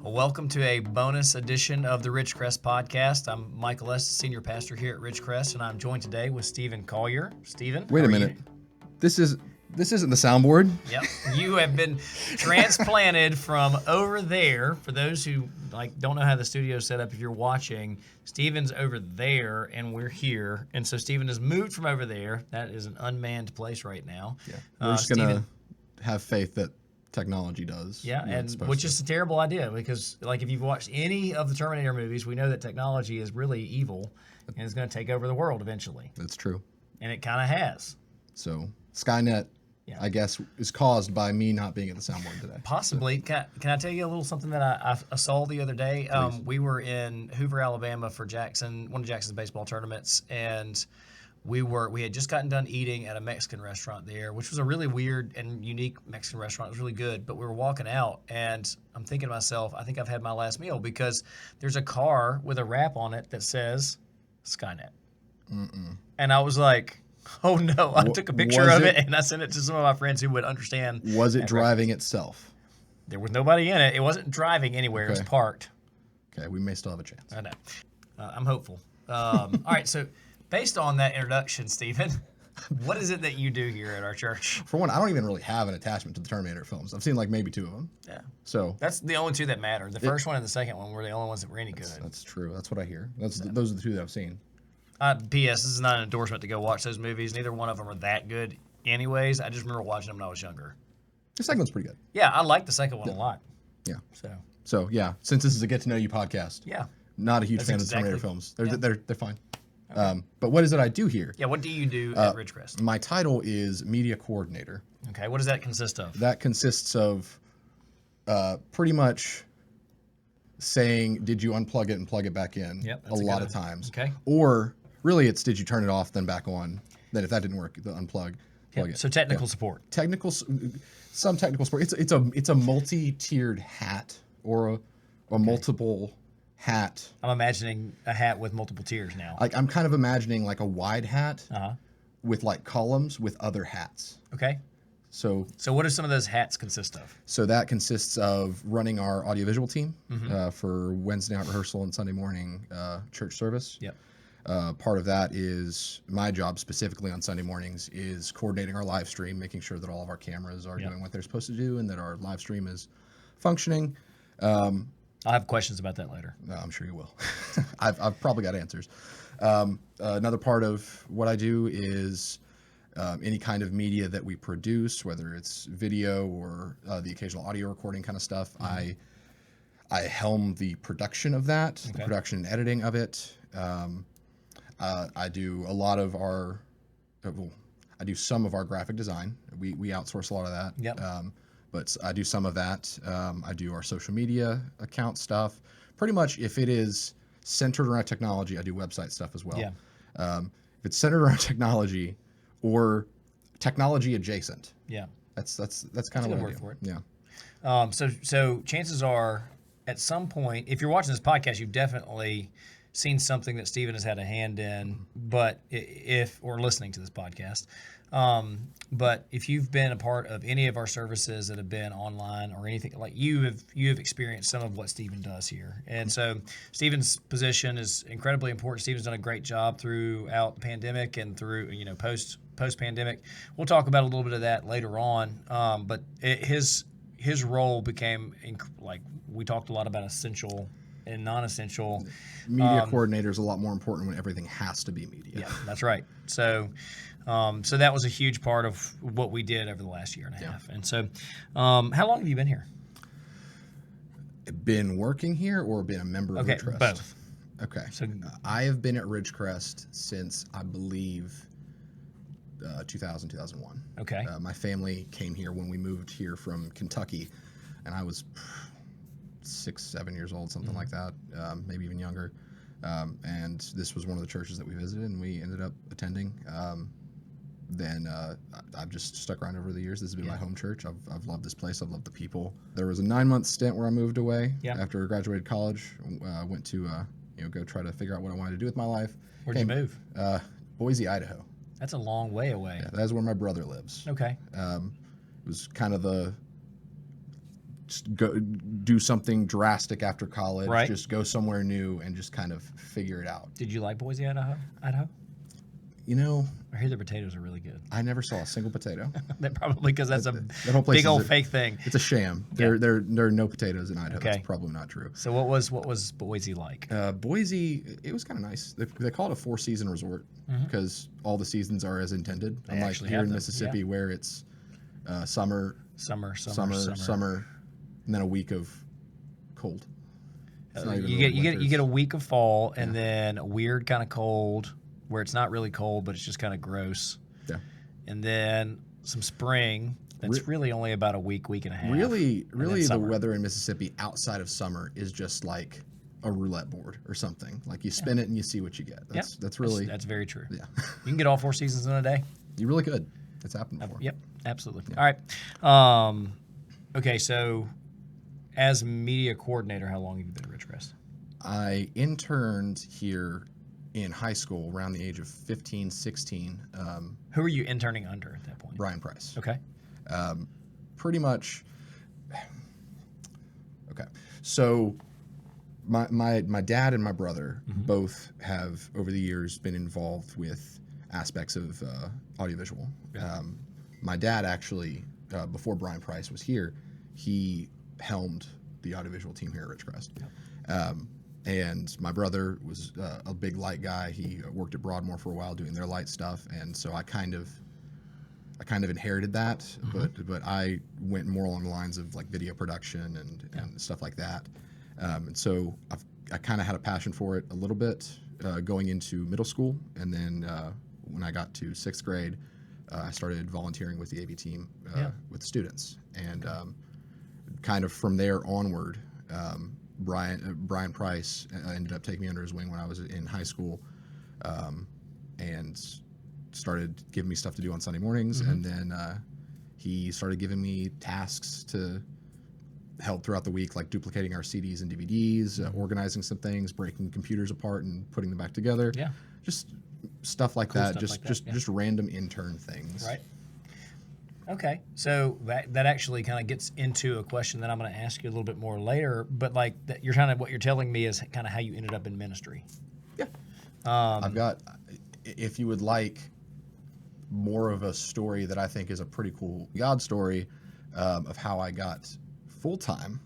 Well, welcome to a bonus edition of the Ridgecrest podcast. I'm Michael Estes, senior pastor here at Ridgecrest, and I'm joined today with Stephen Collier. Stephen, wait a minute. This isn't the soundboard. Yep, you have been transplanted from over there. For those who don't know how the studio is set up, if you're watching, Stephen's over there and we're here, and so Stephen has moved from over there. That is an unmanned place right now. Yeah, we're just gonna have faith that technology does. Yeah, and which is a terrible idea because, if you've watched any of the Terminator movies, we know that technology is really evil and is going to take over the world eventually. That's true. And it kind of has. So Skynet, I guess, is caused by me not being at the soundboard today. Possibly. So. Can I tell you a little something that I saw the other day? We were in Hoover, Alabama for one of Jackson's baseball tournaments, and we had just gotten done eating at a Mexican restaurant there, which was a really weird and unique Mexican restaurant. It was really good, but we were walking out, and I'm thinking to myself, I think I've had my last meal because there's a car with a wrap on it that says Skynet. And I was like, oh no, I took a picture of it and I sent it to some of my friends who would understand. Was it driving itself? There was nobody in it. It wasn't driving anywhere. Okay. It was parked. Okay, we may still have a chance. I know. I'm hopeful. All right, so based on that introduction, Stephen, what is it that you do here at our church? For one, I don't even really have an attachment to the Terminator films. I've seen maybe two of them. Yeah. So that's the only two that matter. The first one and the second one were the only ones that were any good. That's true. That's what I hear. Those are the two that I've seen. P.S. This is not an endorsement to go watch those movies. Neither one of them are that good anyways. I just remember watching them when I was younger. The second one's pretty good. Yeah, I like the second one a lot. Yeah. So yeah, since this is a get to know you podcast. Yeah. Not a huge fan of the Terminator films. They're fine. Okay. But what is it I do here? Yeah, what do you do at Ridgecrest? My title is media coordinator. Okay, what does that consist of? That consists of pretty much saying, did you unplug it and plug it back in? Yep, a lot of times. Okay. Or really it's, did you turn it off, then back on? Then if that didn't work, the unplug, plug it. So technical support. Some technical support. It's a multi-tiered hat or a multiple hat. I'm imagining a hat with multiple tiers now. I'm kind of imagining a wide hat with columns with other hats. Okay. So what do some of those hats consist of? So that consists of running our audiovisual team for Wednesday night rehearsal and Sunday morning church service. Yep. Part of that is my job specifically on Sunday mornings is coordinating our live stream, making sure that all of our cameras are doing what they're supposed to do and that our live stream is functioning. I'll have questions about that later. I'm sure you will. I've probably got answers. Another part of what I do is any kind of media that we produce, whether it's video or the occasional audio recording kind of stuff. I helm the production of that, the production and editing of it. I do a lot of I do some of our graphic design. We outsource a lot of that. Yep. But I do some of that. I do our social media account stuff. Pretty much if it is centered around technology, I do website stuff as well. Yeah. If it's centered around technology or technology adjacent. Yeah. That's kind of what I do. Word for it. Yeah. So chances are at some point, if you're watching this podcast, you've definitely seen something that Stephen has had a hand in, or listening to this podcast. But if you've been a part of any of our services that have been online or anything, you have experienced some of what Stephen does here. And so Stephen's position is incredibly important. Stephen's done a great job throughout the pandemic and through, post-pandemic. We'll talk about a little bit of that later on. But his role became, we talked a lot about essential and non-essential. Media coordinator is a lot more important when everything has to be media. Yeah, that's right. So that was a huge part of what we did over the last year and a half. And so how long have you been here? Been working here or been a member of Ridgecrest? Both. Okay. So I have been at Ridgecrest since, I believe, 2001. Okay. My family came here when we moved here from Kentucky, and I was 6, 7 years old, something like that, maybe even younger. And this was one of the churches that we visited, and we ended up attending. Then I've just stuck around over the years. This has been my home church. I've loved this place. I've loved the people. There was a 9-month stint where I moved away after I graduated college. Went to go try to figure out what I wanted to do with my life. Where'd you move? Boise, Idaho. That's a long way away. Yeah, that's where my brother lives. Okay. It was kind of the just go do something drastic after college. Right. Just go somewhere new and just kind of figure it out. Did you like Boise, Idaho? Idaho? You know, I hear their potatoes are really good. I never saw a single potato. That probably because that's a That whole place big is old fake thing. It's a sham. There are no potatoes in Idaho. Okay. That's probably not true. So what was Boise like? Boise, it was kind of nice. They call it a 4-season resort because all the seasons are as intended. They Unlike actually here have in them, Mississippi, where it's summer, Summer, and then a week of cold. It's not even You really get winters. a week of fall and then a weird kind of cold where it's not really cold but it's just kind of gross. Yeah. And then some spring that's really only about a week and a half. Really, the summer. weather in Mississippi outside of summer is just like a roulette board or something. Like you spin it and you see what you get. That's really that's very true. Yeah. You can get all 4 seasons in a day. You really could. It's happened before. Yep, absolutely. All right. Okay, so as media coordinator, how long have you been at Ridgecrest? I interned here in high school around the age of 15, 16. Who were you interning under at that point? Brian Price. Okay. Pretty much. Okay. So my dad and my brother both have over the years been involved with aspects of audiovisual. My dad actually, before Brian Price was here, he helmed the audiovisual team here at Ridgecrest. And my brother was a big light guy. He worked at Broadmoor for a while doing their light stuff, and so I kind of inherited that, but I went more along the lines of like video production and stuff like that. And so I kind of had a passion for it a little bit going into middle school, and then when I got to 6th grade, I started volunteering with the AV team with students, and kind of from there onward. Brian Price ended up taking me under his wing when I was in high school, and started giving me stuff to do on Sunday mornings, and then he started giving me tasks to help throughout the week, like duplicating our CDs and DVDs, organizing some things, breaking computers apart and putting them back together. Yeah. Just stuff like Cool that. stuff Just like that, just yeah. just random intern things. Right. Okay, so that actually kind of gets into a question that I'm going to ask you a little bit more later. But like that, you're kind of what you're telling me is kind of how you ended up in ministry. Yeah. I've got, if you would like more of a story that I think is a pretty cool God story of how I got full time,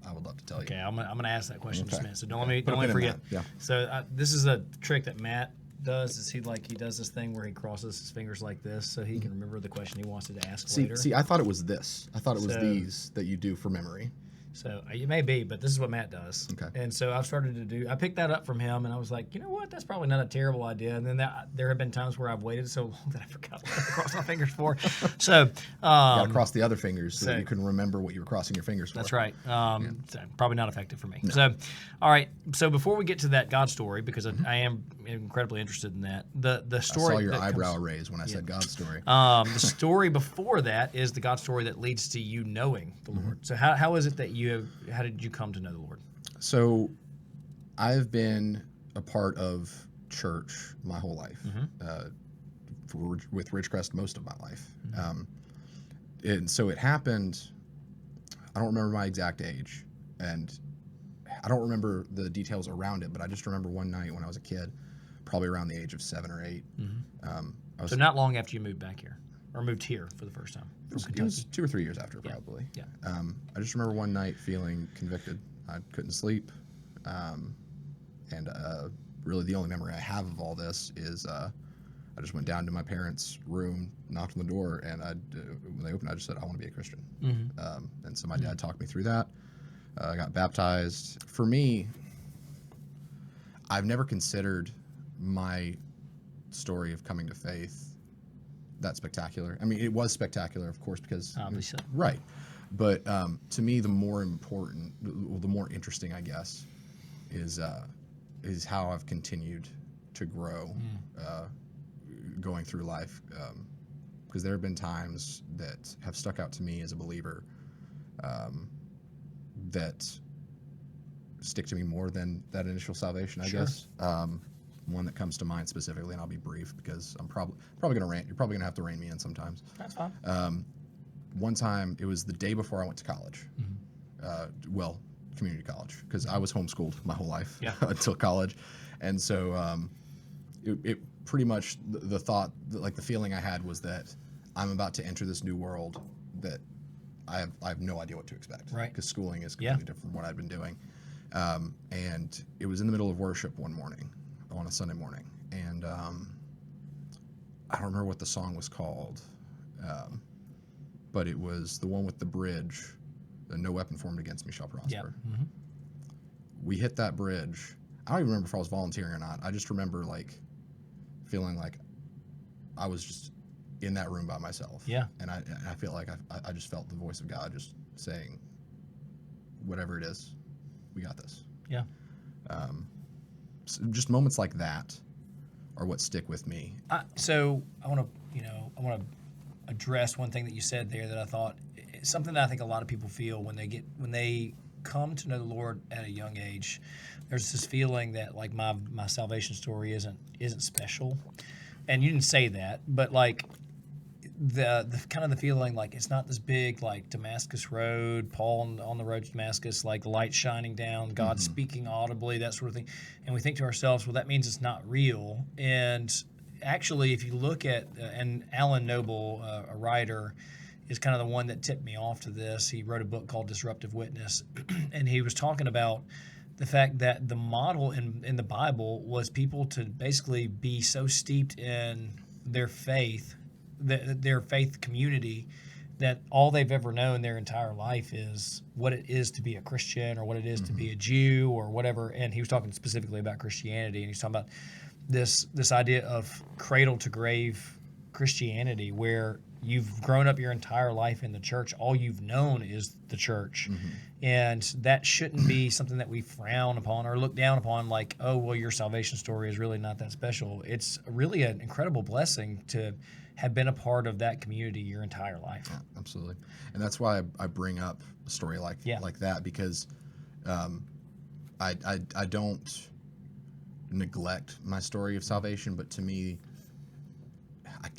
I would love to tell you. Okay, I'm gonna ask that question in just a Okay. minute. So don't let me Put a don't let me pin in forget. that, yeah. So this is a trick that Matt does. Is he does this thing where he crosses his fingers like this so he can remember the question he wants to ask later. See, I thought it was this. I thought it was So- these that you do for memory. So it may be, but this is what Matt does. Okay. And so I've started to do. I picked that up from him, and I was like, you know what? That's probably not a terrible idea. And then there have been times where I've waited so long that I forgot what to cross my fingers for. So Got to cross the other fingers so that so- you couldn't remember what you were crossing your fingers for. that's right. So probably not effective for me. So, all right. So before we get to that God story, because I am incredibly interested in that, the I story saw your that eyebrow comes- raise when I said God story. the story before that is the God story that leads to you knowing the Lord. So how is it that how did you come to know the Lord? So I've been a part of church my whole life, with Ridgecrest most of my life. And so it happened, I don't remember my exact age, and I don't remember the details around it, but I just remember one night when I was a kid, probably around the age of 7 or 8. I was So not long after you moved back here, or moved here for the first time from It Kentucky. was 2 or 3 years after, probably. Yeah. I just remember one night feeling convicted. I couldn't sleep. And really the only memory I have of all this is I just went down to my parents' room, knocked on the door, and when they opened, I just said, I want to be a Christian. And so my dad talked me through that. I got baptized. For me, I've never considered my story of coming to faith that spectacular. I mean, it was spectacular, of course, because Obviously. right. But to me, the more important, the more interesting, I guess, is how I've continued to grow going through life. Because there have been times that have stuck out to me as a believer that stick to me more than that initial salvation, I Sure. guess. One that comes to mind specifically, and I'll be brief because I'm probably going to rant. You're probably going to have to rein me in sometimes. That's fine. one time, it was the day before I went to college. Well, community college, because I was homeschooled my whole life until college. And so it pretty much, the thought, like the feeling I had was that I'm about to enter this new world that I have no idea what to expect. Right. Because schooling is completely different from what I'd been doing. And it was in the middle of worship one morning, on a Sunday morning. And I don't remember what the song was called, but it was the one with the bridge, "No weapon formed against me shall prosper." Yeah. Mm-hmm. We hit that bridge. I don't even remember if I was volunteering or not. I just remember like feeling like I was just in that room by myself. Yeah. And I feel like I just felt the voice of God just saying, whatever it is, we got this. Yeah. So just moments like that are what stick with me. So I want to address one thing that you said there that I thought, something that I think a lot of people feel when they come to know the Lord at a young age. There's this feeling that like my salvation story isn't special, and you didn't say that, but like the kind of the feeling like it's not this big like Damascus Road, Paul on the road to Damascus, like light shining down, God speaking audibly, that sort of thing, and we think to ourselves, well, that means it's not real. And actually, if you look at and Alan Noble, a writer, is kind of the one that tipped me off to this. He wrote a book called Disruptive Witness, and he was talking about the fact that the model in the Bible was people to basically be so steeped in their faith, their faith community, that all they've ever known their entire life is what it is to be a Christian or what it is to be a Jew or whatever. And he was talking specifically about Christianity, and he's talking about this idea of cradle to grave Christianity, where you've grown up your entire life in the church. All you've known is the church. And that shouldn't be something that we frown upon or look down upon like, oh, well, your salvation story is really not that special. It's really an incredible blessing to have been a part of that community your entire life. Yeah, absolutely. And that's why I bring up a story like that, because I don't neglect my story of salvation, but to me,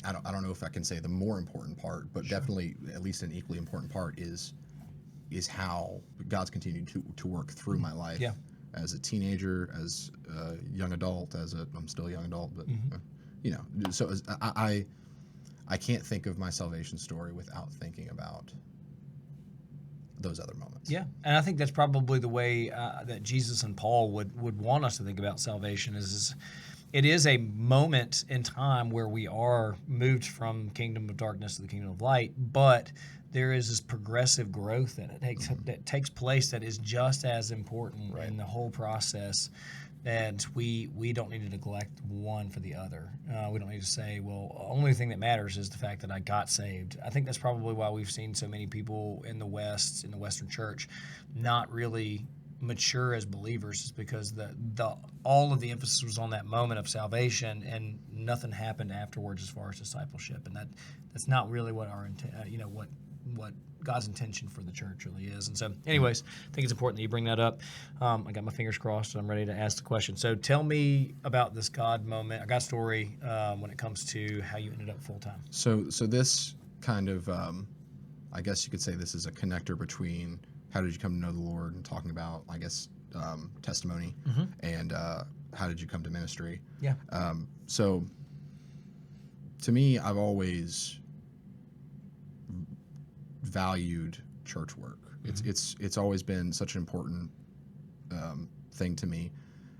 I don't know if I can say the more important part, but definitely at least an equally important part is how God's continued to work through my life as a teenager, as a young adult, I'm still a young adult, but so I can't think of my salvation story without thinking about those other moments. Yeah, and I think that's probably the way that Jesus and Paul would want us to think about salvation is it is a moment in time where we are moved from kingdom of darkness to the kingdom of light, but there is this progressive growth that takes place that is just as important in the whole process. And we don't need to neglect one for the other. We don't need to say, well, the only thing that matters is the fact that I got saved. I think that's probably why we've seen so many people in the West, in the Western church, not really mature as believers, is because all of the emphasis was on that moment of salvation, and nothing happened afterwards as far as discipleship. And that's not really what our what God's intention for the church really is. And so, anyways, I think it's important that you bring that up. I got my fingers crossed, and I'm ready to ask the question. So tell me about this God moment, or God story, when it comes to how you ended up full-time. So this kind of, I guess you could say this is a connector between how did you come to know the Lord and talking about, I guess, testimony, and how did you come to ministry. Yeah. So to me, I've always valued church work. It's always been such an important thing to me,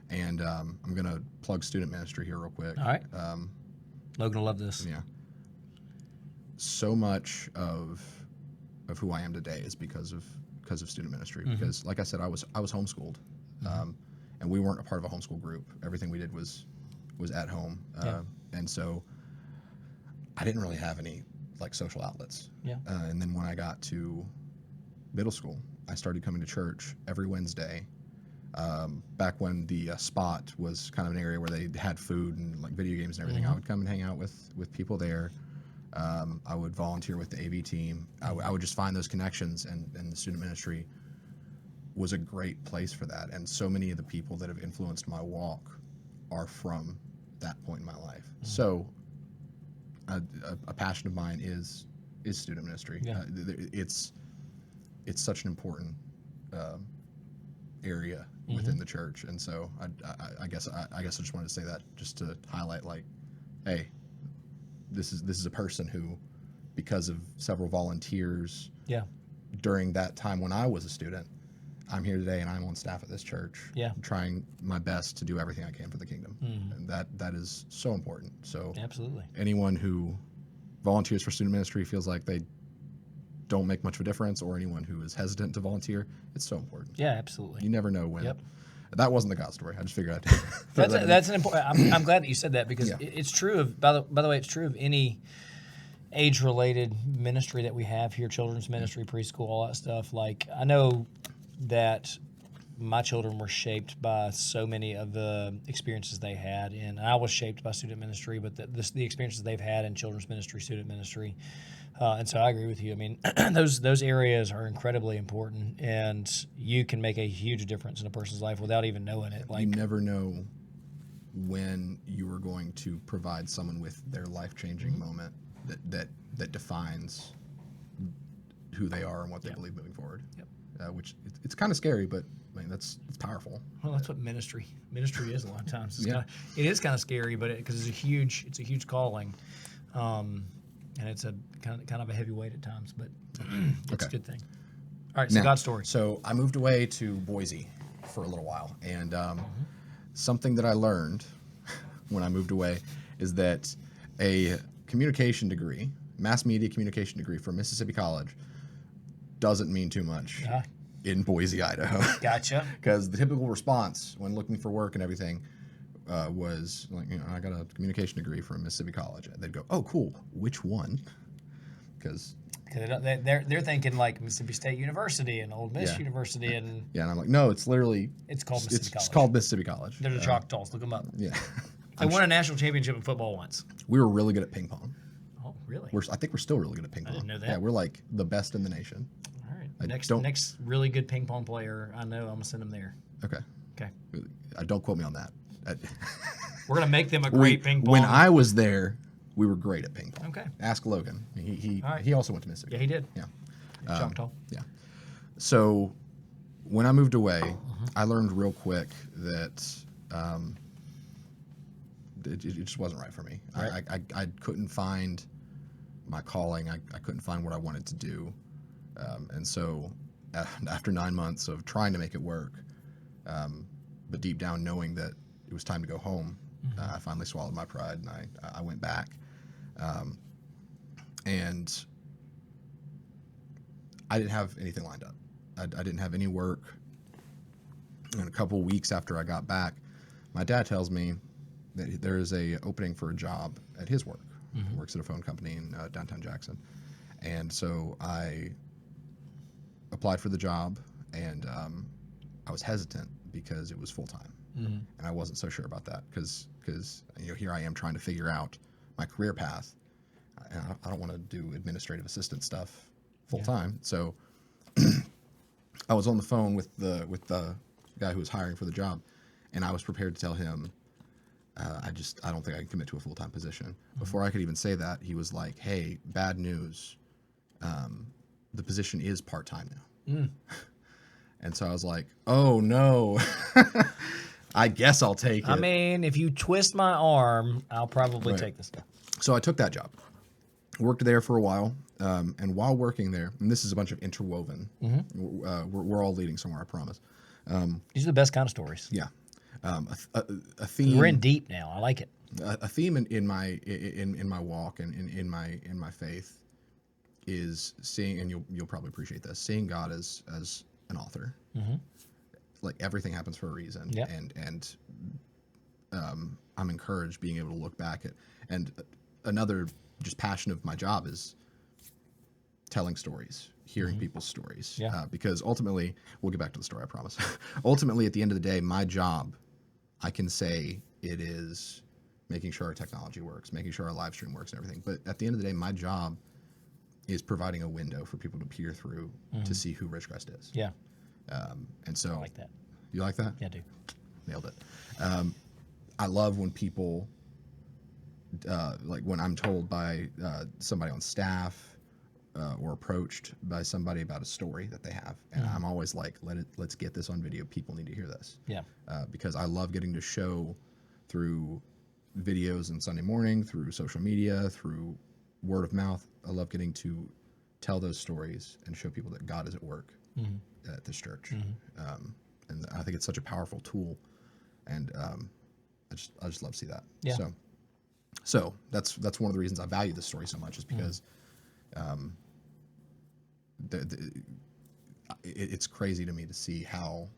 and I'm gonna plug student ministry here real quick. All right. Logan will love this. Yeah. So much of who I am today is because of student ministry. Because, like I said, I was homeschooled, and we weren't a part of a homeschool group. Everything we did was at home, and so I didn't really have any like social outlets. Yeah. And then when I got to middle school, I started coming to church every Wednesday. Back when the spot was kind of an area where they had food and like video games and everything, I would come and hang out with people there. I would volunteer with the AV team. I would just find those connections, and the student ministry was a great place for that. And so many of the people that have influenced my walk are from that point in my life. So a passion of mine is is student ministry. Yeah. It's such an important area within the church, and so I guess I just wanted to say that just to highlight, like, hey, this is a person who, because of several volunteers Yeah. during that time when I was a student, I'm here today and I'm on staff at this church, Yeah. trying my best to do everything I can for the kingdom. And that is so important. So Absolutely. anyone who volunteers for student ministry feels like they don't make much of a difference, or anyone who is hesitant to volunteer, it's so important. Yeah, absolutely. You never know when. Yep. That wasn't the God story. I just figured I'd That's an important. I'm glad that you said that, because Yeah. it's true of. By the way, it's true of any age-related ministry that we have here, children's ministry, preschool, all that stuff. Like, I know that my children were shaped by so many of the experiences they had, and I was shaped by student ministry, but the experiences they've had in children's ministry, student ministry. And so I agree with you. I mean, those areas are incredibly important, and you can make a huge difference in a person's life without even knowing it. Like, you never know when you are going to provide someone with their life-changing moment that defines who they are and what they believe moving forward. Yep. Which it's kind of scary, but I mean it's powerful. Well, that's what ministry is a lot of times. It's Yeah. it is kind of scary, but because it's a huge calling, and it's a kind of a heavy weight at times, but it's a good thing. All right, so Now, God story. So I moved away to Boise for a little while, and something that I learned when I moved away is that a communication degree, mass media communication degree from Mississippi College, doesn't mean too much in Boise, Idaho. Gotcha. Because the typical response when looking for work and everything was like, I got a communication degree from Mississippi College. They'd go, oh, cool. Which one? Because they're thinking like Mississippi State University and Ole Miss Yeah. University, and and I'm like, no, it's literally it's called Mississippi College. It's called Mississippi College. They're the Choctaws. Look them up. Yeah. They won a national championship in football once. We were really good at ping pong. Oh, really? I think we're still really good at ping pong. didn't know that. Yeah, we're like the best in the nation. All right. I Next don't- next really good ping pong player I know, I'm gonna send them there. Okay. Okay. Don't quote me on that. We're gonna make them a great ping pong. When I was there, we were great at ping pong. Okay. Ask Logan. He All right. he also went to Mississippi. Yeah, he did. Yeah. Choctaw. Yeah. So when I moved away, I learned real quick that it just wasn't right for me. Right. I couldn't find my calling. I couldn't find what I wanted to do. And so after 9 months of trying to make it work, but deep down knowing that it was time to go home, I finally swallowed my pride and I went back. And I didn't have anything lined up. I didn't have any work. And a couple weeks after I got back, my dad tells me that there is a opening for a job at his work. He works at a phone company in downtown Jackson. And so I applied for the job, and I was hesitant because it was full-time. And I wasn't so sure about that because here I am trying to figure out my career path. And I don't want to do administrative assistant stuff full-time. So I was on the phone with the guy who was hiring for the job, and I was prepared to tell him, I don't think I can commit to a full-time position. Before I could even say that, he was like, hey, bad news. The position is part-time now. And so I was like, oh no, I guess I'll take it. I mean, if you twist my arm, I'll probably take this stuff. So I took that job, worked there for a while, and while working there, and this is a bunch of interwoven, we're all leading somewhere, I promise. These are the best kind of stories. Yeah. A theme. We're in deep now. I like it. A theme in my walk and in my faith is seeing, and you'll probably appreciate this, seeing God as an author. Like everything happens for a reason. Yep. And I'm encouraged being able to look back at, and another just passion of my job is telling stories, hearing people's stories. Yeah. Because ultimately, we'll get back to the story, I promise. Ultimately, at the end of the day, my job, I can say it is making sure our technology works, making sure our live stream works and everything. But at the end of the day, my job is providing a window for people to peer through to see who Ridgecrest is. Yeah. And so I like that. You like that? Yeah, I do. Nailed it. I love when people, like when I'm told by somebody on staff or approached by somebody about a story that they have, and I'm always like, let's get this on video. People need to hear this. Yeah. Because I love getting to show through videos on Sunday morning, through social media, through word of mouth. I love getting to tell those stories and show people that God is at work at this church. And I think it's such a powerful tool, and I just love to see that. Yeah. So that's one of the reasons I value this story so much, is because it's crazy to me to see how,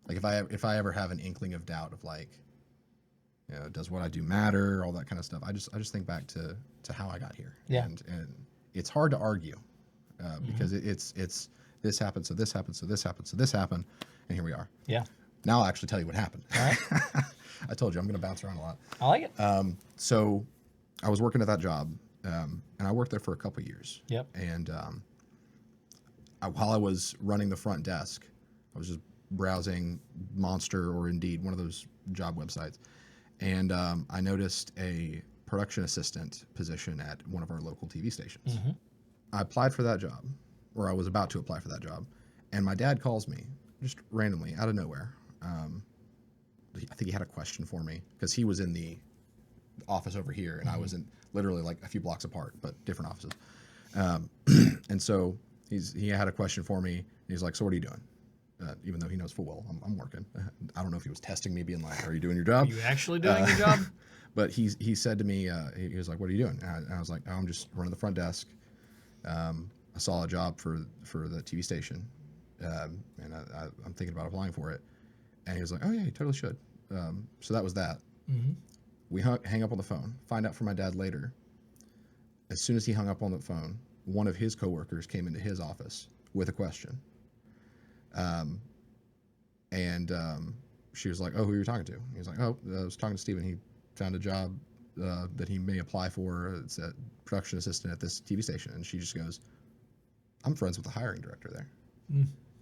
like, if I ever have an inkling of doubt of, like, you know, does what I do matter, all that kind of stuff, I just think back to how I got here. Yeah. And it's hard to argue because it's this happened, so this happened, so this happened, so this happened, and here we are. Yeah. Now I'll actually tell you what happened. All right. I told you I'm going to bounce around a lot. I like it. So I was working at that job, and I worked there for a couple of years. Yep. And while I was running the front desk, I was just browsing Monster or Indeed, one of those job websites, and I noticed a production assistant position at one of our local TV stations. I applied for that job, or I was about to apply for that job, and my dad calls me just randomly out of nowhere. I think he had a question for me because he was in the office over here, and I was in literally like a few blocks apart, but different offices. And so he had a question for me, and he's like, "So what are you doing?" Even though he knows full well I'm working. I don't know if he was testing me, being like, "Are you doing your job? Are you actually doing your job?" But he said to me, he was like, "What are you doing?" And I was like, "Oh, I'm just running the front desk. I saw a job for the TV station, and I'm thinking about applying for it." And he was like, "Oh yeah, you totally should." So that was that. We hang up on the phone. Find out from my dad later. As soon as he hung up on the phone, one of his coworkers came into his office with a question. And she was like, "Oh, who are you talking to?" He was like, "Oh, I was talking to Steven. He found a job that he may apply for. It's a production assistant at this TV station." And she just goes, "I'm friends with the hiring director there.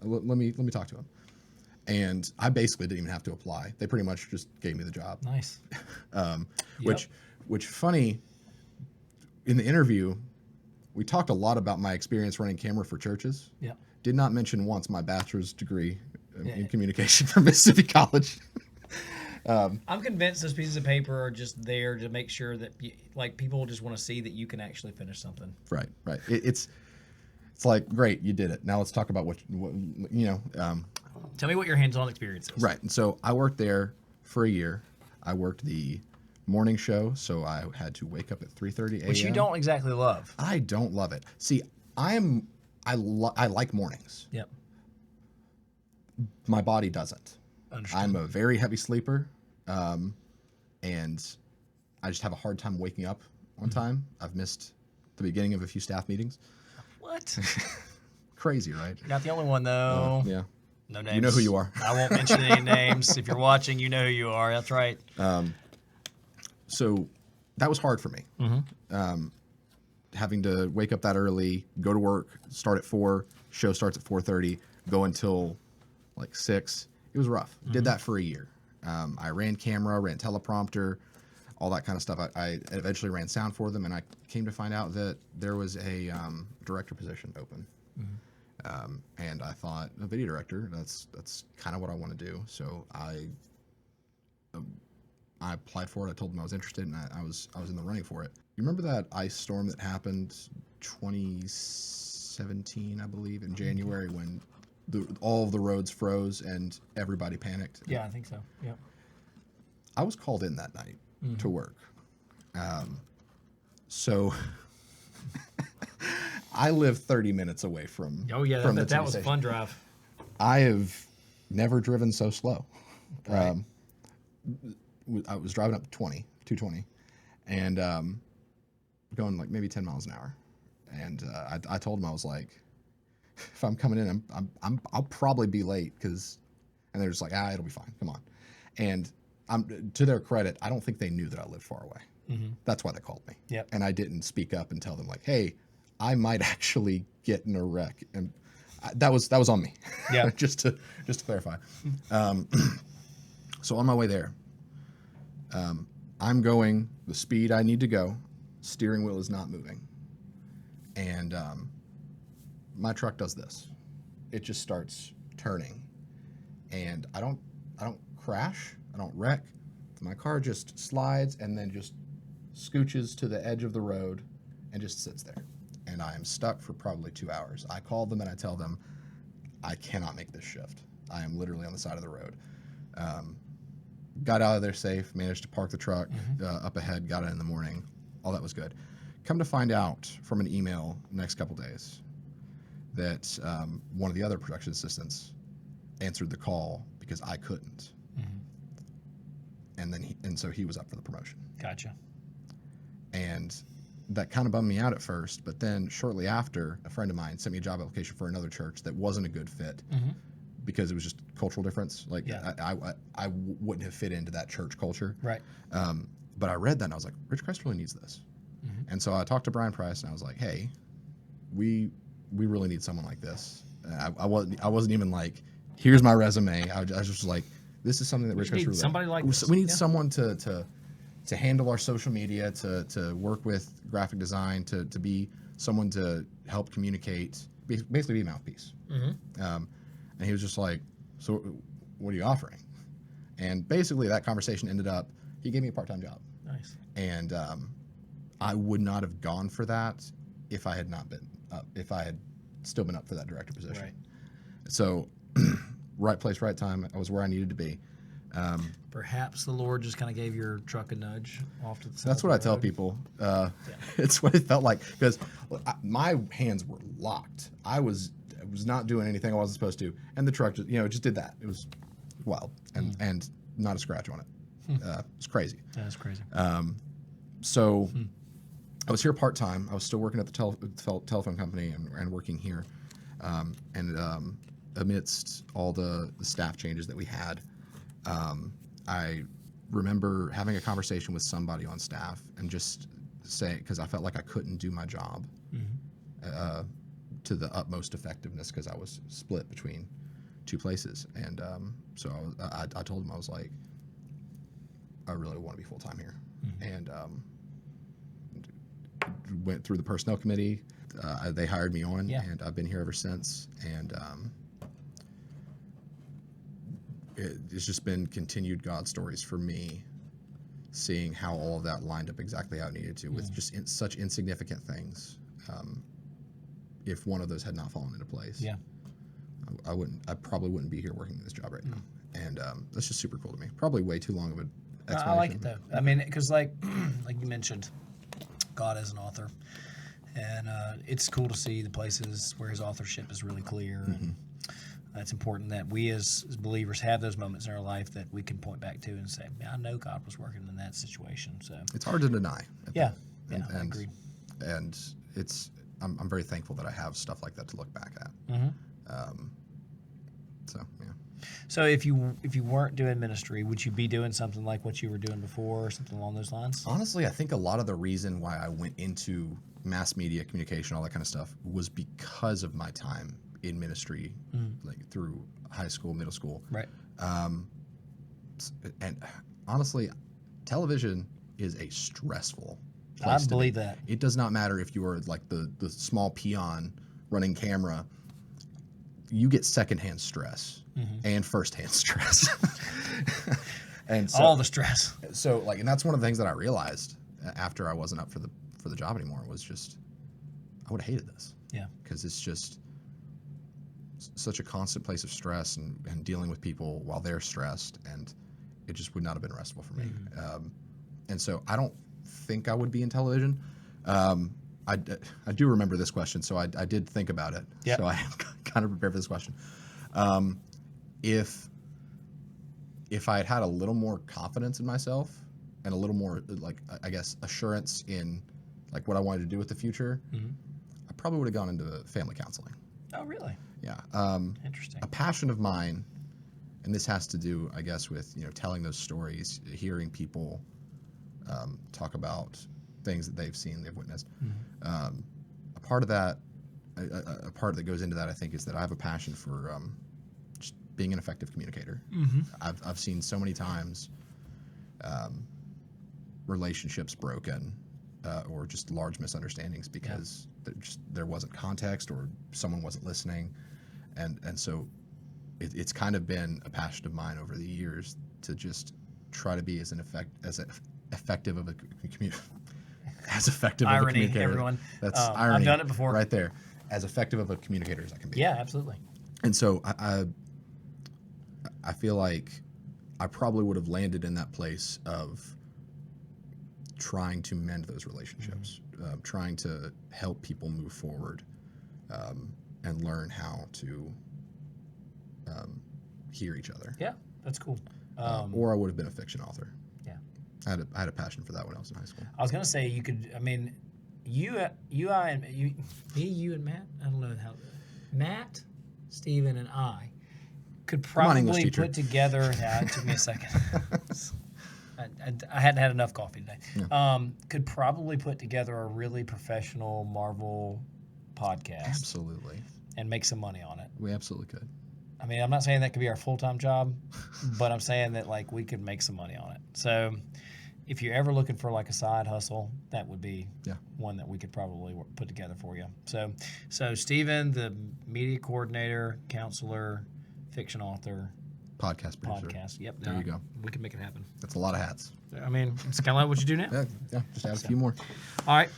Let me talk to him." And I basically didn't even have to apply. They pretty much just gave me the job. Nice. Which funny, in the interview, we talked a lot about my experience running camera for churches. Yeah. Did not mention once my bachelor's degree in communication from Mississippi College. I'm convinced those pieces of paper are just there to make sure that people just want to see that you can actually finish something. Right. It's like, great, you did it. Now let's talk about what you know. Tell me what your hands-on experience is. Right. And so I worked there for a year. I worked the morning show, so I had to wake up at 3:30 a.m. Which you don't exactly love. I don't love it. See, I like mornings. Yep. My body doesn't. Understood. I'm a very heavy sleeper, and I just have a hard time waking up on time. I've missed the beginning of a few staff meetings. What? Crazy, right? You're not the only one, though. Yeah. No names. You know who you are. I won't mention any names. If you're watching, you know who you are. That's right. So that was hard for me. Having to wake up that early, go to work, start at 4, show starts at 4:30, go until like 6. It was rough. Did that for a year. I ran camera, ran teleprompter, all that kind of stuff. I eventually ran sound for them, and I came to find out that there was a director position open. And I thought, a video director, that's kind of what I want to do. So I applied for it. I told them I was interested, and I was in the running for it. You remember that ice storm that happened 2017, I believe, in January, when all of the roads froze and everybody panicked? Yeah, I think so. Yeah. I was called in that night to work. So I live 30 minutes away from. Oh yeah, from that was a fun drive. I have never driven so slow. Right. I was driving up 220, and going like maybe 10 miles an hour. And I told him, I was like, if I'm coming in, I'll probably be late, and they're just like, it'll be fine. Come on. And to their credit, I don't think they knew that I lived far away. That's why they called me. Yep. And I didn't speak up and tell them, like, hey, I might actually get in a wreck. And that was on me. Yeah. just to clarify. So on my way there, I'm going the speed I need to go. Steering wheel is not moving. And my truck does this. It just starts turning, and I don't crash. I don't wreck. My car just slides and then just scooches to the edge of the road and just sits there. And I am stuck for probably 2 hours. I call them and I tell them, I cannot make this shift. I am literally on the side of the road. Got out of there safe, managed to park the truck up ahead, got it in the morning. All that was good. Come to find out from an email next couple days that one of the other production assistants answered the call because I couldn't. And so he was up for the promotion. Gotcha. And that kind of bummed me out at first, but then shortly after, a friend of mine sent me a job application for another church that wasn't a good fit because it was just cultural difference. Like I wouldn't have fit into that church culture. Right. But I read that and I was like, Ridgecrest really needs this. And so I talked to Brian Price and I was like, hey, we really need someone like this. I wasn't even like, here's my resume. I was just like, this is something that Ridgecrest really somebody like this. We need someone to handle our social media, to work with graphic design, to be someone to help communicate, basically be a mouthpiece. And he was just like, so what are you offering? And basically that conversation ended up, he gave me a part-time job. Nice. And I would not have gone for that if I had not been up, if I had still been up for that director position. Right. So right place, right time. I was where I needed to be. Perhaps the Lord just kind of gave your truck a nudge off to the side. That's what I tell people. It's what it felt like because my hands were locked. I was not doing anything I wasn't supposed to, and the truck just did that. It was wild, and not a scratch on it. It's crazy. That's crazy. So I was here part-time. I was still working at the telephone company and working here, and amidst all the staff changes that we had, I remember having a conversation with somebody on staff and just saying, because I felt like I couldn't do my job to the utmost effectiveness because I was split between two places. And so I told him, I was like, I really want to be full-time here. And went through the personnel committee. They hired me on, and I've been here ever since. And it's just been continued God stories for me, seeing how all of that lined up exactly how it needed to, with just such insignificant things. If one of those had not fallen into place, I probably wouldn't be here working this job right now. And that's just super cool to me. Probably way too long of an explanation. I like it though. I mean, because like you mentioned, God as an author, and it's cool to see the places where his authorship is really clear. And it's important that we as believers have those moments in our life that we can point back to and say, "Man, I know God was working in that situation." So it's hard to deny. I agree. And I'm very thankful that I have stuff like that to look back at. So if you weren't doing ministry, would you be doing something like what you were doing before, or something along those lines? Honestly, I think a lot of the reason why I went into mass media, communication, all that kind of stuff, was because of my time in ministry, like through high school, middle school. Right. And honestly, television is a stressful I place believe to be. that. It does not matter if you are like the small peon running camera. You get secondhand stress and firsthand stress. And so, all the stress. So and that's one of the things that I realized after I wasn't up for the job anymore, was just, I would have hated this. Yeah. Because it's just such a constant place of stress and dealing with people while they're stressed, and it just would not have been restful for me. And so I don't think I would be in television. I do remember this question, so I did think about it. Yep. So I am kind of prepared for this question. If I had a little more confidence in myself and a little more, I guess, assurance in what I wanted to do with the future, I probably would have gone into family counseling. Oh, really? Yeah. Interesting. A passion of mine, and this has to do, I guess, with telling those stories, hearing people talk about things that they've seen, they've witnessed. A part of that, a part that goes into that, I think, is that I have a passion for just being an effective communicator. I've seen so many times relationships broken or just large misunderstandings because there wasn't context or someone wasn't listening, and so it's kind of been a passion of mine over the years to just try to be as effective of a Irony, communicator. everyone. That's I've irony. done it before. Right there. As effective of a communicator as I can be. Yeah, absolutely. And so I feel like I probably would have landed in that place of trying to mend those relationships, trying to help people move forward, and learn how to hear each other. Yeah, that's cool. Or I would have been a fiction author. Yeah. I had a passion for that when I was in high school. I was gonna say you could. I mean, you and Matt. I don't know how. Matt, Steven, and I could probably put together. Yeah, it took me a second. I hadn't had enough coffee today. Yeah. Could probably put together a really professional Marvel podcast. Absolutely. And make some money on it. We absolutely could. I mean, I'm not saying that could be our full-time job, but I'm saying that like we could make some money on it. So if you're ever looking for like a side hustle, that would be one that we could probably put together for you. So Steven, the media coordinator, counselor, fiction author, podcast producer. Yep. There you go. We can make it happen. That's a lot of hats. I mean, it's kind of like what you do now. Yeah. Just add a few more. All right.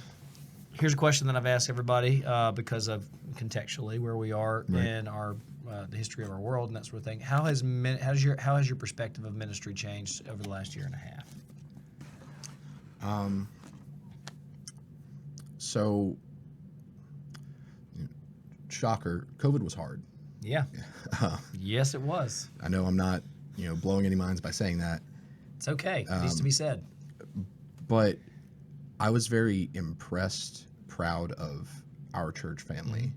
Here's a question that I've asked everybody because of contextually where we are in our the history of our world and that sort of thing. How has your perspective of ministry changed over the last year and a half? So, shocker, COVID was hard. Yeah. Yes, it was. I know I'm not, blowing any minds by saying that. It's okay. It needs to be said. But I was very impressed, proud of our church family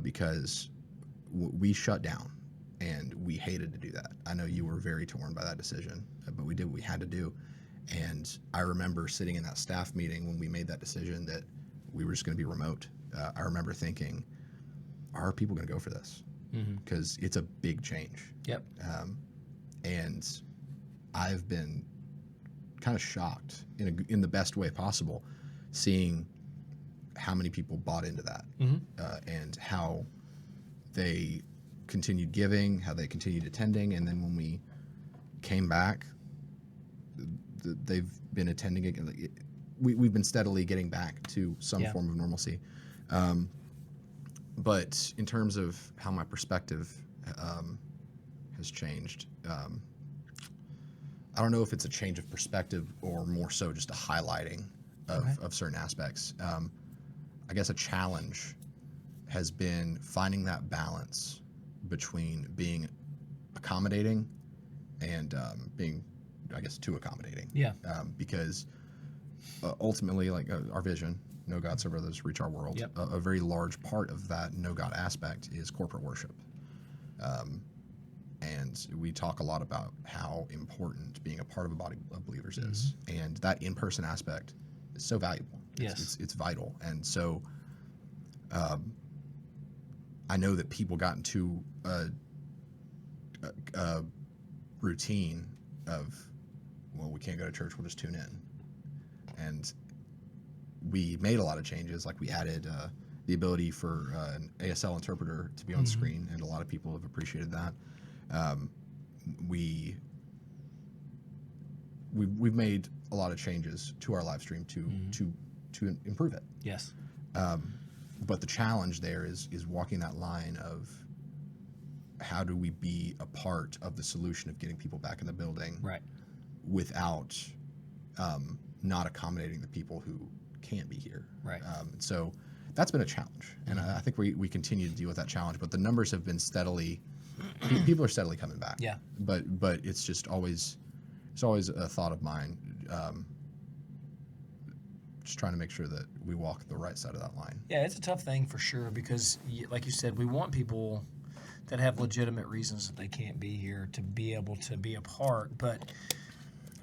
because we shut down, and we hated to do that. I know you were very torn by that decision, but we did what we had to do. And I remember sitting in that staff meeting when we made that decision that we were just going to be remote. I remember thinking, are people going to go for this? Because it's a big change. Yep. And I've been kind of shocked in the best way possible, seeing how many people bought into that and how they continued giving, how they continued attending, and then when we came back, they've been attending again. We've been steadily getting back to some form of normalcy. But in terms of how my perspective has changed, I don't know if it's a change of perspective or more so just a highlighting of certain aspects. I guess a challenge has been finding that balance between being accommodating and being, I guess, too accommodating. Yeah. Because ultimately, like our vision, Know God, Serve Others, Reach Our World, Yep. a very large part of that Know God aspect is corporate worship. And we talk a lot about how important being a part of a body of believers is. And that in-person aspect is so valuable. It's vital. And so I know that people got into a routine of, well, we can't go to church, we'll just tune in. And we made a lot of changes, like we added the ability for an ASL interpreter to be on screen, and a lot of people have appreciated that. We've made a lot of changes to our live stream to improve it. Yes. But the challenge there is walking that line of how do we be a part of the solution of getting people back in the building without not accommodating the people who can't be here. Right. So that's been a challenge, and I think we continue to deal with that challenge. But the numbers have been steadily. People are steadily coming back. Yeah. But it's just always a thought of mine. Just trying to make sure that we walk the right side of that line. Yeah, it's a tough thing for sure because, like you said, we want people that have legitimate reasons that they can't be here to be able to be a part. But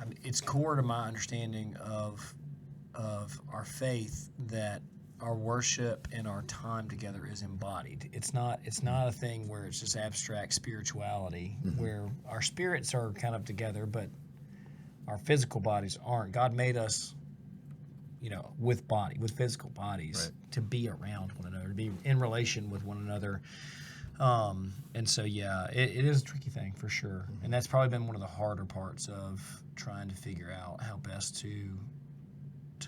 I mean, it's core to my understanding of our faith that our worship and our time together is embodied. It's not a thing where it's just abstract spirituality, where our spirits are kind of together, but our physical bodies aren't. God made us with physical bodies, Right. to be around one another, to be in relation with one another. And so, yeah, it is a tricky thing for sure. And that's probably been one of the harder parts of trying to figure out how best to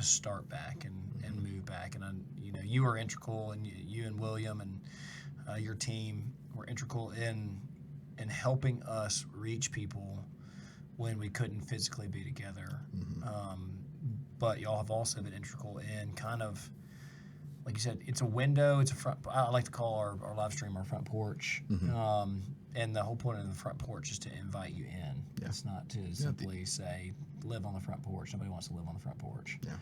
start back and move back. And, you are integral, and you and William and your team were integral in helping us reach people when we couldn't physically be together. But y'all have also been integral in kind of, like you said, it's a window, it's a front. I like to call our live stream our front porch. And the whole point of the front porch is to invite you in. Yeah. It's not to simply say, live on the front porch. Nobody wants to live on the front porch. Yeah.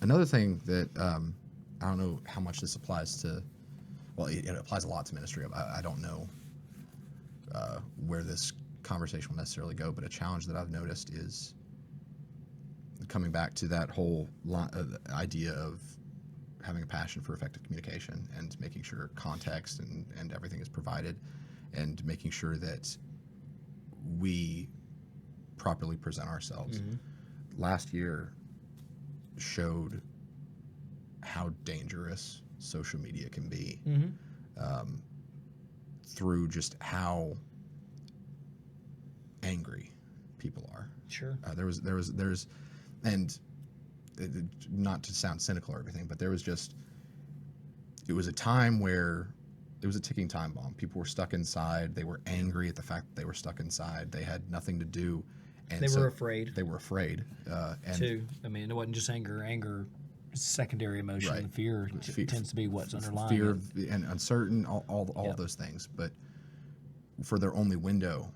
Another thing that I don't know how much this applies to, well, it applies a lot to ministry. I don't know where this conversation will necessarily go, but a challenge that I've noticed is coming back to that whole idea of having a passion for effective communication and making sure context and everything is provided, and making sure that we properly present ourselves. Last year showed how dangerous social media can be, through just how angry people are. Sure. There's and not to sound cynical or everything, but it was a time where it was a ticking time bomb. People were stuck inside. They were angry at the fact that they were stuck inside. They had nothing to do. And They were afraid. They were afraid. Too. I mean, it wasn't just anger. Anger is a secondary emotion. Right. Fear tends to be what's underlying fear it. and uncertain, all of those things. But for their only window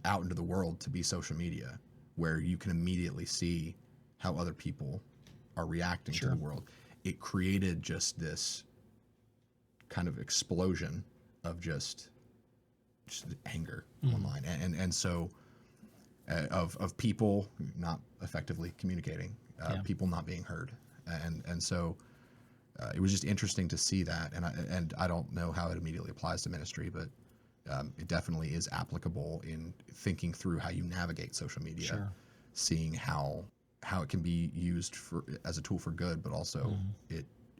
out into the world to be social media, where you can immediately see how other people are reacting to the world, it created just this kind of explosion of just anger online, and so of people not effectively communicating, people not being heard, and so it was just interesting to see that, and I don't know how it immediately applies to ministry, but it definitely is applicable in thinking through how you navigate social media, seeing how it can be used as a tool for good, but also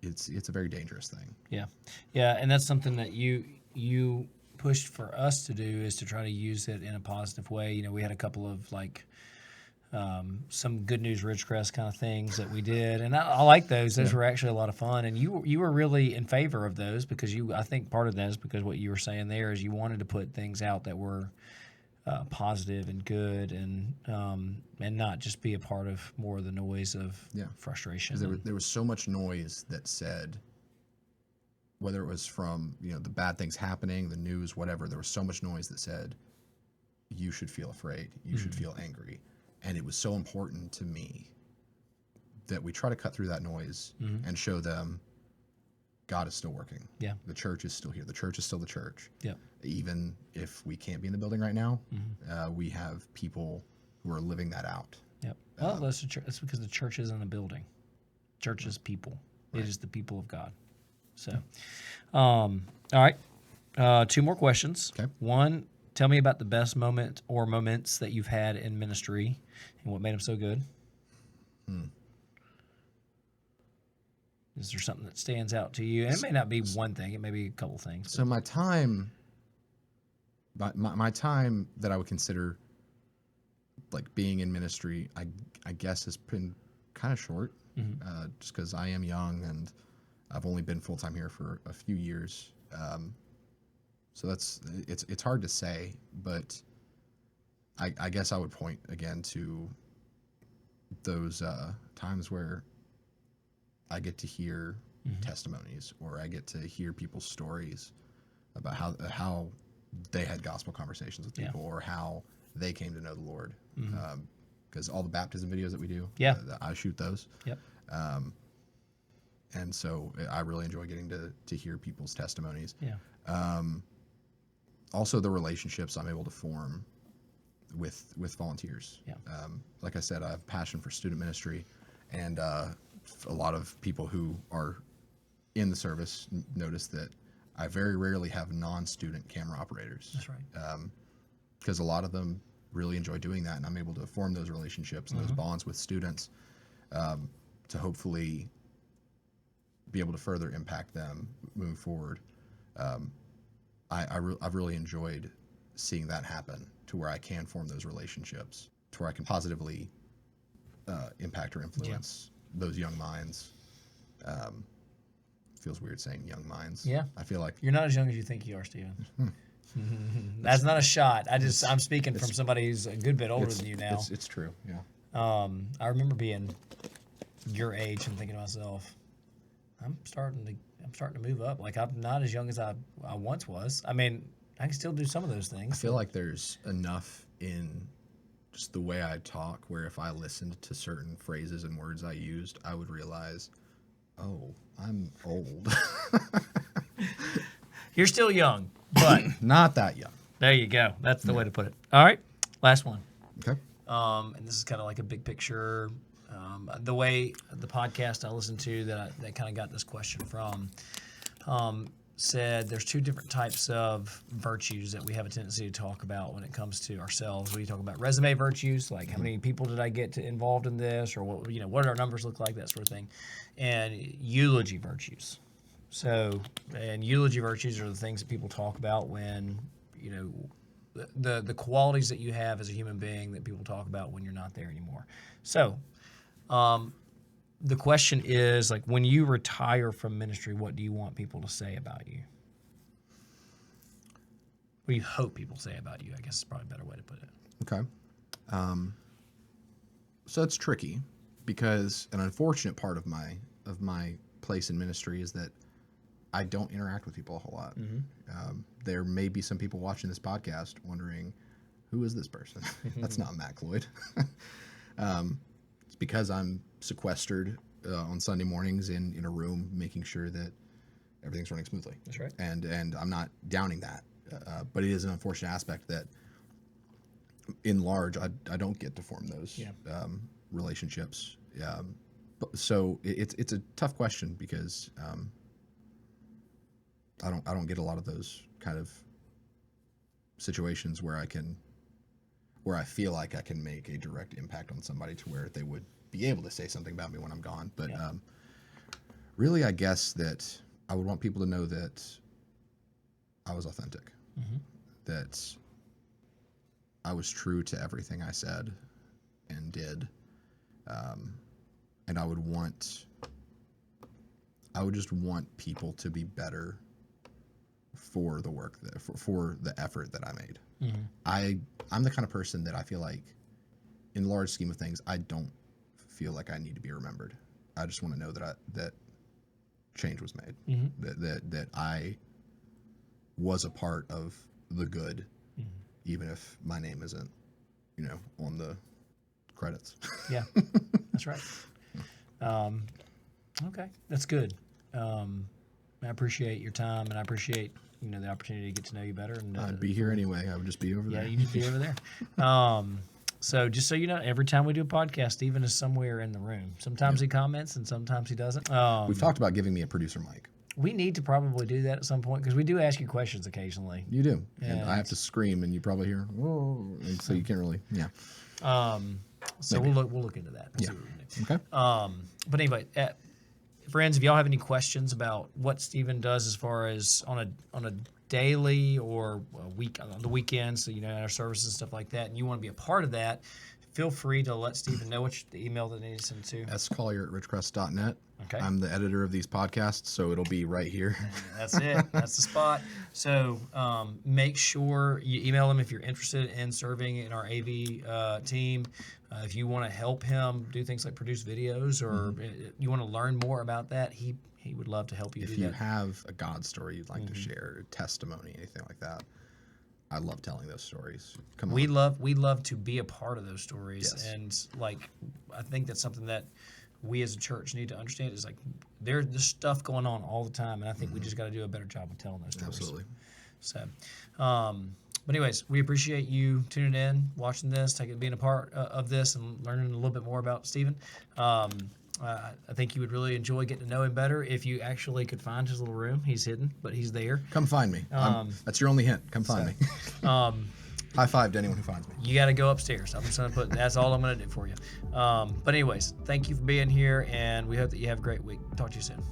it's a very dangerous thing. Yeah, and that's something that you pushed for us to do, is to try to use it in a positive way. We had a couple of some good news Ridgecrest kind of things that we did, and I like those. Those were actually a lot of fun, and you were really in favor of those, because I think part of that is because what you were saying there is you wanted to put things out that were positive and good, and not just be a part of more of the noise of frustration. There was so much noise that said, whether it was from the bad things happening, the news, whatever, there was so much noise that said you should feel afraid, you should feel angry, and it was so important to me that we try to cut through that noise and show them God is still working. The church is still here. The church is still the church. Even if we can't be in the building right now, we have people who are living that out. Well, that's because the church is in the building. Church is people. It is the people of God. So, all right. 2 more questions. Okay. One, tell me about the best moment or moments that you've had in ministry and what made them so good. Is there something that stands out to you? And it may not be one thing. It may be a couple things. So my time that I would consider like being in ministry, I guess has been kind of short, just because I am young and I've only been full-time here for a few years. So it's hard to say, but I guess I would point again to those times where I get to hear testimonies, or I get to hear people's stories about how they had gospel conversations with people, or how they came to know the Lord. Because all the baptism videos that we do, I shoot those. And so I really enjoy getting to hear people's testimonies. Also, the relationships I'm able to form with volunteers. Like I said, I have a passion for student ministry, and a lot of people who are in the service notice that I very rarely have non-student camera operators. That's right. Because a lot of them really enjoy doing that, and I'm able to form those relationships and those bonds with students. to hopefully be able to further impact them moving forward. I've really enjoyed seeing that happen to where I can form those relationships, to where I can positively impact or influence those young minds. Feels weird saying young minds. Yeah. I feel like You're not as young as you think you are, Stephen. That's not a shot. I'm speaking from somebody who's a good bit older than you now. It's true. Yeah. I remember being your age and thinking to myself, I'm starting to move up. Like, I'm not as young as I once was. I mean, I can still do some of those things. I feel like there's enough in just the way I talk where if I listened to certain phrases and words I used, I would realize, oh, I'm old. You're still young, but not that young. There you go. That's the way to put it. All right, last one. Okay. And this is kind of like a big picture. The way the podcast I listened to that kind of got this question from said there's two different types of virtues that we have a tendency to talk about when it comes to ourselves. We talk about resume virtues, like how many people did I get involved in this, or what do our numbers look like, that sort of thing, and eulogy virtues. So, and eulogy virtues are the things that people talk about when, the qualities that you have as a human being that people talk about when you're not there anymore. So, the question is, like, when you retire from ministry, what do you want people to say about you? What do you hope people say about you? I guess is probably a better way to put it. Okay. So it's tricky because an unfortunate part of my place in ministry is that I don't interact with people a whole lot. Mm-hmm. There may be some people watching this podcast wondering, who is this person? That's not Matt Cloyd. It's because I'm sequestered on Sunday mornings in a room, making sure that everything's running smoothly. That's right. And I'm not downing that, but it is an unfortunate aspect that, in large, I don't get to form those relationships. So it's a tough question because I don't get a lot of those kind of situations where I feel like I can make a direct impact on somebody to where they would be able to say something about me when I'm gone. But really, I guess that I would want people to know that I was authentic, that I was true to everything I said and did, and I would just want people to be better for the work for the effort that I made. I'm the kind of person that I feel like, in the large scheme of things, I don't feel like I need to be remembered. I just want to know that change was made, that I was a part of the good, even if my name isn't, on the credits. Yeah, that's right. Okay, that's good. I appreciate your time, and I appreciate the opportunity to get to know you better. And I'd be here anyway. I would just be over there. Yeah, you'd just be over there. So just so you know, every time we do a podcast, Stephen is somewhere in the room. Sometimes he comments, and sometimes he doesn't. We've talked about giving me a producer mic. We need to probably do that at some point because we do ask you questions occasionally. You do, and I have to scream, and you probably hear, whoa, and so you can't really, So maybe. we'll look into that. Yeah. Okay. But anyway, friends, if y'all have any questions about what Stephen does as far as on a daily or a week on the weekends, so our services and stuff like that, and you want to be a part of that, feel free to let Stephen know the email that they need to send to. scollier@ridgecrest.net. Okay. I'm the editor of these podcasts, so it'll be right here. That's it. That's the spot. So make sure you email him if you're interested in serving in our AV team. If you want to help him do things like produce videos, or you want to learn more about that, he would love to help you do that. If you have a God story you'd like to share, a testimony, anything like that, I love telling those stories. Come on. We love to be a part of those stories. Yes. And I think that's something that we as a church need to understand is there's stuff going on all the time, and I think we just got to do a better job of telling those stories. Absolutely. So, but anyways, we appreciate you tuning in, watching this, being a part of this, and learning a little bit more about Stephen. I think you would really enjoy getting to know him better if you actually could find his little room. He's hidden, but he's there. Come find me. That's your only hint. Come find me. High five to anyone who finds me. You got to go upstairs. I'm just going to put, that's all I'm going to do for you. But anyways, thank you for being here, and we hope that you have a great week. Talk to you soon.